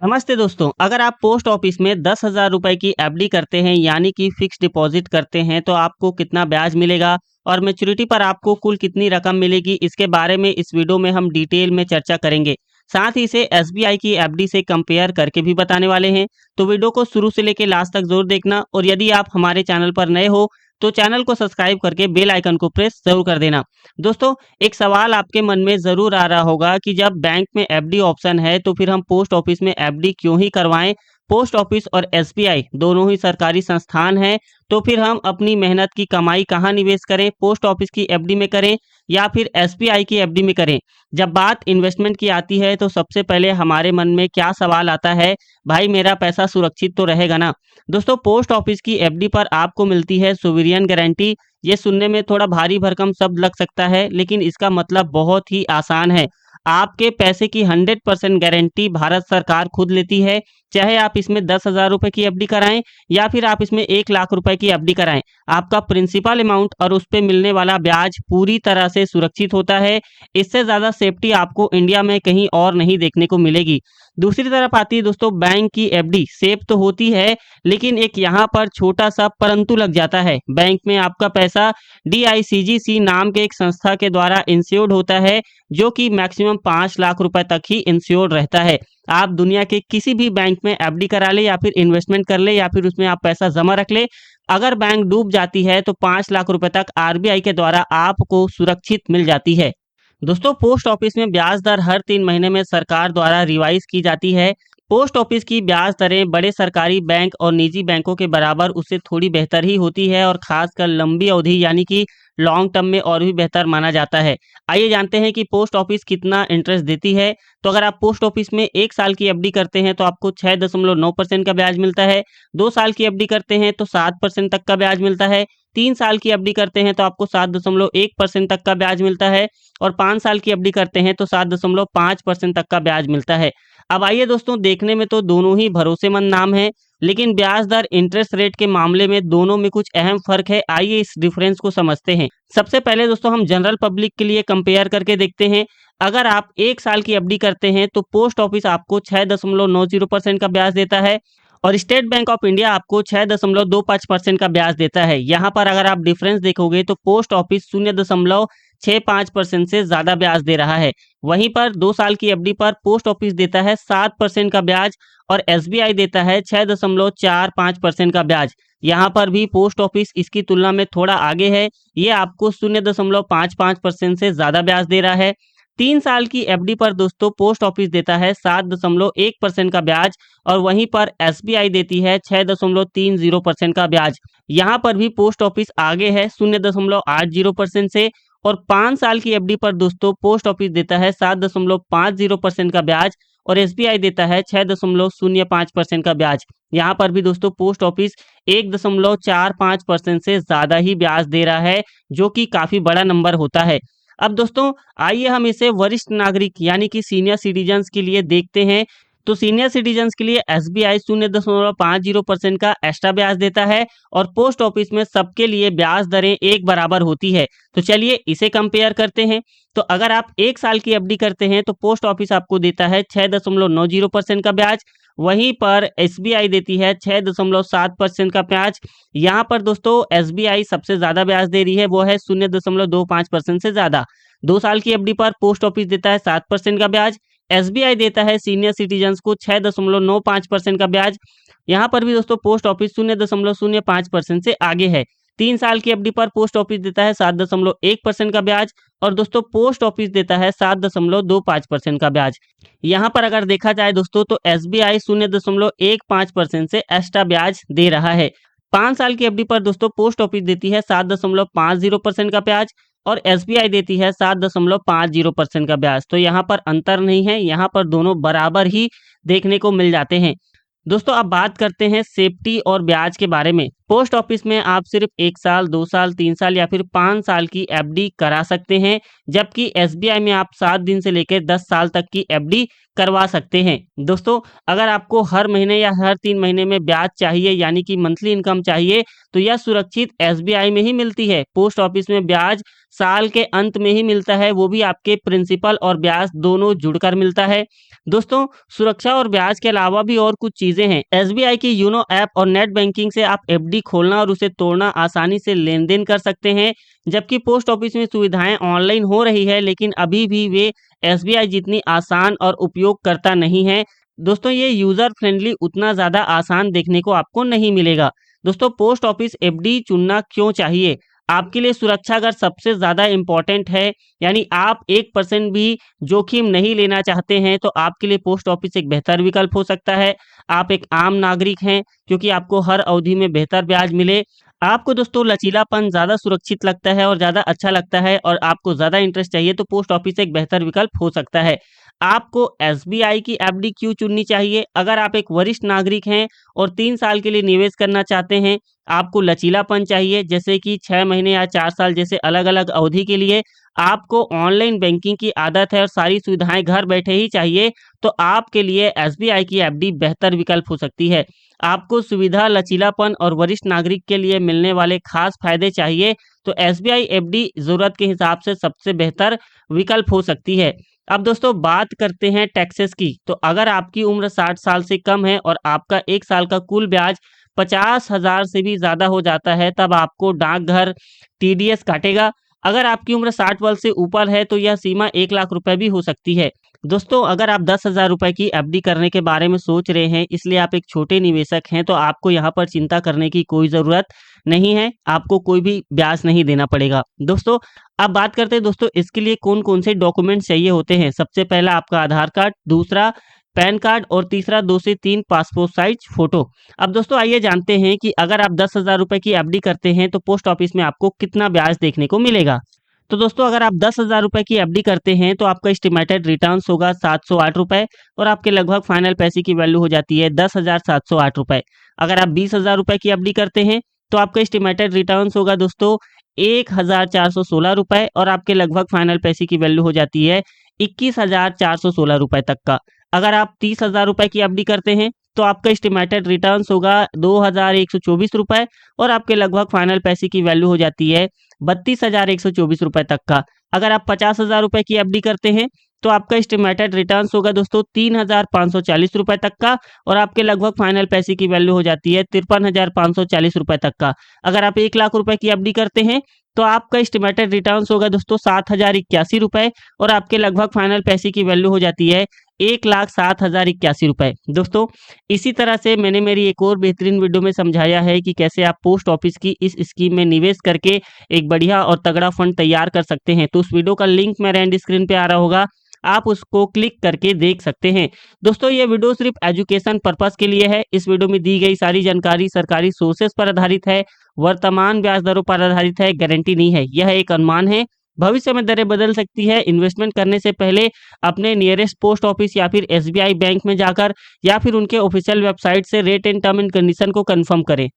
नमस्ते दोस्तों, अगर आप पोस्ट ऑफिस में 10,000 रुपए की एफडी करते हैं यानी कि फिक्स डिपॉजिट करते हैं तो आपको कितना ब्याज मिलेगा और मैच्योरिटी पर आपको कुल कितनी रकम मिलेगी, इसके बारे में इस वीडियो में हम डिटेल में चर्चा करेंगे। साथ ही इसे एसबीआई की एफडी से कंपेयर करके भी बताने वाले हैं। तो वीडियो को शुरू से लेकर लास्ट तक जरूर देखना और यदि आप हमारे चैनल पर नए हो तो चैनल को सब्सक्राइब करके बेल आइकन को प्रेस जरूर कर देना। दोस्तों, एक सवाल आपके मन में ज़रूर आ रहा होगा कि जब बैंक में एफडी ऑप्शन है तो फिर हम पोस्ट ऑफिस में एफडी क्यों ही करवाएं। पोस्ट ऑफिस और एसबीआई दोनों ही सरकारी संस्थान हैं, तो फिर हम अपनी मेहनत की कमाई कहाँ निवेश करें, पोस्ट ऑफिस की एफडी में करें या फिर एसबीआई की एफडी में करें। जब बात इन्वेस्टमेंट की आती है तो सबसे पहले हमारे मन में क्या सवाल आता है, भाई मेरा पैसा सुरक्षित तो रहेगा ना। दोस्तों, पोस्ट ऑफिस की एफडी पर आपको मिलती है सोवरियन गारंटी। ये सुनने में थोड़ा भारी भरकम शब्द लग सकता है, लेकिन इसका मतलब बहुत ही आसान है। आपके पैसे की 100% गारंटी भारत सरकार खुद लेती है। चाहे आप इसमें 10,000 रुपए की एफडी कराएं या फिर आप इसमें 1,00,000 रुपए की एफडी कराएं, आपका प्रिंसिपल अमाउंट और उस पे मिलने वाला ब्याज पूरी तरह से सुरक्षित होता है। इससे ज़्यादा सेफ्टी आपको इंडिया में कहीं और नहीं देखने को मिलेगी। दूसरी तरफ आती है दोस्तों बैंक की एफडी। सेफ तो होती है, लेकिन एक यहाँ पर छोटा सा परंतु लग जाता है। बैंक में आपका पैसा डीआईसीजीसी नाम के एक संस्था के द्वारा इंश्योर्ड होता है, जो कि मैक्सिमम 5,00,000 रुपए तक ही इंश्योर्ड रहता है। आप दुनिया के किसी भी बैंक में एफडी करा ले या फिर इन्वेस्टमेंट कर ले या फिर उसमें आप पैसा जमा रख ले, अगर बैंक डूब जाती है तो 5,00,000 रुपए तक आरबीआई के द्वारा आपको सुरक्षित मिल जाती है। दोस्तों, पोस्ट ऑफिस में ब्याज दर हर 3 महीने में सरकार द्वारा रिवाइज की जाती है। पोस्ट ऑफिस की ब्याज दरें बड़े सरकारी बैंक और निजी बैंकों के बराबर उससे थोड़ी बेहतर ही होती है और खासकर लंबी अवधि यानी कि लॉन्ग टर्म में और भी बेहतर माना जाता है। आइए जानते हैं कि पोस्ट ऑफिस कितना इंटरेस्ट देती है। तो अगर आप पोस्ट ऑफिस में 1 साल की एफडी करते हैं तो आपको 6.9% का ब्याज मिलता है। 2 साल की एफडी करते हैं तो 7% तक का ब्याज मिलता है। 3 साल की एफडी करते हैं तो आपको 7.1% तक का ब्याज मिलता है और 5 साल की एफडी करते हैं तो 7.5% तक का ब्याज मिलता है। अब आइए दोस्तों, देखने में तो दोनों ही भरोसेमंद नाम हैं, लेकिन ब्याज दर इंटरेस्ट रेट के मामले में दोनों में कुछ अहम फर्क है। आइए इस डिफरेंस को समझते हैं। सबसे पहले दोस्तों हम जनरल पब्लिक के लिए कंपेयर करके देखते हैं। अगर आप 1 साल की एफडी करते हैं तो पोस्ट ऑफिस आपको 6.90% का ब्याज देता है और स्टेट बैंक ऑफ इंडिया आपको 6.25% का ब्याज देता है। यहाँ पर अगर आप डिफरेंस देखोगे तो पोस्ट ऑफिस 0.65% से ज्यादा ब्याज दे रहा है। वहीं पर 2 साल की एफडी पर पोस्ट ऑफिस देता है 7% का ब्याज और एसबीआई देता है 6.45% का ब्याज। यहाँ पर भी पोस्ट ऑफिस इसकी तुलना में थोड़ा आगे है, ये आपको 0.55% से ज्यादा ब्याज दे रहा है। 3 साल की एफडी पर दोस्तों पोस्ट ऑफिस देता है 7.1% का ब्याज और वहीं पर एसबीआई देती है 6.30% का ब्याज। यहाँ पर भी पोस्ट ऑफिस आगे है 0.80% से और 5 साल की एफडी पर दोस्तों पोस्ट ऑफिस देता है 7.50% का ब्याज और एसबीआई देता है 6.05% का ब्याज। यहाँ पर भी दोस्तों पोस्ट ऑफिस 1.45% से ज्यादा ही ब्याज दे रहा है, जो कि काफी बड़ा नंबर होता है। अब दोस्तों आइए हम इसे वरिष्ठ नागरिक यानी कि सीनियर सिटीजन्स के लिए देखते हैं। तो सीनियर सिटीजन्स के लिए एसबीआई 0.50% का एक्स्ट्रा ब्याज देता है और पोस्ट ऑफिस में सबके लिए ब्याज दरें एक बराबर होती है। तो चलिए इसे कंपेयर करते हैं। तो अगर आप 1 साल की एफडी करते हैं तो पोस्ट ऑफिस आपको देता है 6.90% का ब्याज, वहीं पर एसबीआई देती है 6.7% का ब्याज। यहाँ पर दोस्तों एसबीआई सबसे ज्यादा ब्याज दे रही है, वो है 0.25% से ज्यादा। 2 साल की एफडी पर पोस्ट ऑफिस देता है 7% का ब्याज, एसबीआई देता है सीनियर सिटीजन्स को 6.95% का ब्याज। यहाँ पर भी दोस्तों पोस्ट ऑफिस 0.05% से आगे है। 3 साल की एफडी पर पोस्ट ऑफिस देता है 7.1% का ब्याज और दोस्तों पोस्ट ऑफिस देता है 7.25% का ब्याज। यहाँ पर अगर देखा जाए दोस्तों तो एसबीआई 0.15% से एक्स्ट्रा ब्याज दे रहा है। 5 साल की एफडी पर दोस्तों पोस्ट ऑफिस देती है 7.50% का ब्याज और एसबीआई देती है 7.50% का ब्याज। तो यहाँ पर अंतर नहीं है, यहाँ पर दोनों बराबर ही देखने को मिल जाते हैं। दोस्तों अब बात करते हैं सेफ्टी और ब्याज के बारे में। पोस्ट ऑफिस में आप सिर्फ 1 साल, 2 साल, 3 साल या फिर 5 साल की एफडी करा सकते हैं, जबकि एसबीआई में आप 7 दिन से लेकर 10 साल तक की एफडी करवा सकते हैं। दोस्तों अगर आपको हर महीने या हर 3 महीने में ब्याज चाहिए यानी कि मंथली इनकम चाहिए, तो यह सुरक्षित एसबीआई में ही मिलती है। पोस्ट ऑफिस में ब्याज साल के अंत में ही मिलता है, वो भी आपके प्रिंसिपल और ब्याज दोनों जुड़कर मिलता है। दोस्तों, सुरक्षा और ब्याज के अलावा भी और कुछ चीजें हैं। एसबीआई की यूनो ऐप और नेट बैंकिंग से आप एफडी खोलना और उसे तोड़ना आसानी से लेन देन कर सकते हैं, जबकि पोस्ट ऑफिस में सुविधाएं ऑनलाइन हो रही है, लेकिन अभी भी वे एसबीआई जितनी आसान और उपयोगकर्ता नहीं है। दोस्तों, ये यूजर फ्रेंडली उतना ज्यादा आसान देखने को आपको नहीं मिलेगा। दोस्तों, पोस्ट ऑफिस एफडी चुनना क्यों चाहिए? आपके लिए सुरक्षा अगर सबसे ज्यादा इम्पोर्टेंट है, यानी आप 1% भी जोखिम नहीं लेना चाहते हैं, तो आपके लिए पोस्ट ऑफिस एक बेहतर विकल्प हो सकता है। आप एक आम नागरिक हैं, क्योंकि आपको हर अवधि में बेहतर ब्याज मिले। आपको दोस्तों लचीलापन ज़्यादा सुरक्षित लगता है और ज़्यादा अच्छा लगता है, और आपको ज़्यादा इंटरेस्ट चाहिए, तो पोस्ट ऑफिस एक बेहतर विकल्प हो सकता है। आपको एसबीआई की एफडी क्यों चुननी चाहिए? अगर आप एक वरिष्ठ नागरिक हैं और 3 साल के लिए निवेश करना चाहते हैं, आपको लचीलापन चाहिए, जैसे कि 6 महीने या 4 साल जैसे अलग-अलग अवधि के लिए, आपको ऑनलाइन बैंकिंग की आदत है और सारी सुविधाएं घर बैठे ही चाहिए, तो आपके लिए एसबीआई की एफडी बेहतर विकल्प हो सकती है। आपको सुविधा, लचीलापन और वरिष्ठ नागरिक के लिए मिलने वाले खास फायदे चाहिए, तो एसबीआई एफडी ज़रूरत के हिसाब से सबसे बेहतर विकल्प हो सकती है। अब दोस्तों, बात करते हैं टैक्सेस की। तो अगर आपकी उम्र 60 साल से कम है और आपका 1 साल का कुल ब्याज 50,000 से भी ज़्यादा हो जाता है, तब आपको डाकघर टीडीएस काटेगा। अगर आपकी उम्र 60 वर्ष से ऊपर है, तो यह सीमा 1 लाख रुपए भी हो सकती है। दोस्तों, अगर आप 10,000 रुपए की एफडी करने के बारे में सोच रहे हैं, इसलिए आप एक छोटे निवेशक हैं, तो आपको यहाँ पर चिंता करने की कोई ज़रूरत नहीं है। आपको कोई भी ब्याज नहीं देना पड़ेगा। दोस्तों, अब बात करते हैं दोस्तों, इसके लिए कौन-कौन से डॉक्यूमेंट चाहिए होते हैं। सबसे पहला आपका आधार कार्ड, दूसरा पैन कार्ड और तीसरा 2 से 3 पासपोर्ट साइज फ़ोटो। अब दोस्तों, आइए जानते हैं कि अगर आप 10,000 रुपए की एफडी करते हैं, तो पोस्ट ऑफिस में आपको कितना ब्याज देखने को मिलेगा। तो दोस्तों, अगर आप 10,000 रुपए की एफडी करते हैं, तो आपका एस्टिमेटेड रिटर्न्स होगा 708 रुपए, और आपके लगभग फाइनल पैसे की वैल्यू हो जाती है 10,708 रुपए। अगर आप 20,000 रुपए की एफडी करते हैं, तो आपका एस्टिमेटेड रिटर्न्स होगा दोस्तों 1,416 रुपए, और आपके लगभग फाइनल पैसे की वैल्यू हो जाती है 21,416 रुपए तक का। अगर आप 30,000 रुपए की एफडी करते हैं, तो आपका एस्टिमेटेड रिटर्न्स होगा 2,124 रुपए, और आपके लगभग फाइनल पैसे की वैल्यू हो जाती है 32,124 रुपए तक का। अगर आप 50,000 रुपए की एफडी करते हैं, तो आपका एस्टिमेटेड रिटर्न्स होगा दोस्तों 3,540 रुपए तक का, और आपके लगभग फाइनल पैसे की वैल्यू हो जाती है 53,540 रुपए तक का। अगर आप 1 लाख रुपए की एफडी करते हैं, तो आपका एस्टिमेटेड रिटर्न्स होगा दोस्तों 7,081 रुपए, और आपके लगभग फाइनल पैसे की वैल्यू हो जाती है 1,07,081 रुपए। दोस्तों, इसी तरह से मैंने मेरी एक और बेहतरीन वीडियो में समझाया है कि कैसे आप पोस्ट ऑफिस की इस स्कीम में निवेश करके एक बढ़िया और तगड़ा फंड तैयार कर सकते हैं। तो उस वीडियो का लिंक मेरे एंड स्क्रीन पे आ रहा होगा, आप उसको क्लिक करके देख सकते हैं। दोस्तों, ये वीडियो सिर्फ एजुकेशन पर्पस के लिए है। इस वीडियो में दी गई सारी जानकारी सरकारी सोर्सेस पर आधारित है, वर्तमान ब्याज दरों पर आधारित है, गारंटी नहीं है। यह एक अनुमान है, भविष्य में दरें बदल सकती है। इन्वेस्टमेंट करने से पहले अपने नियरेस्ट पोस्ट ऑफिस या फिर एसबीआई बैंक में जाकर या फिर उनके ऑफिशियल वेबसाइट से rate and term and condition को कंफर्म करें।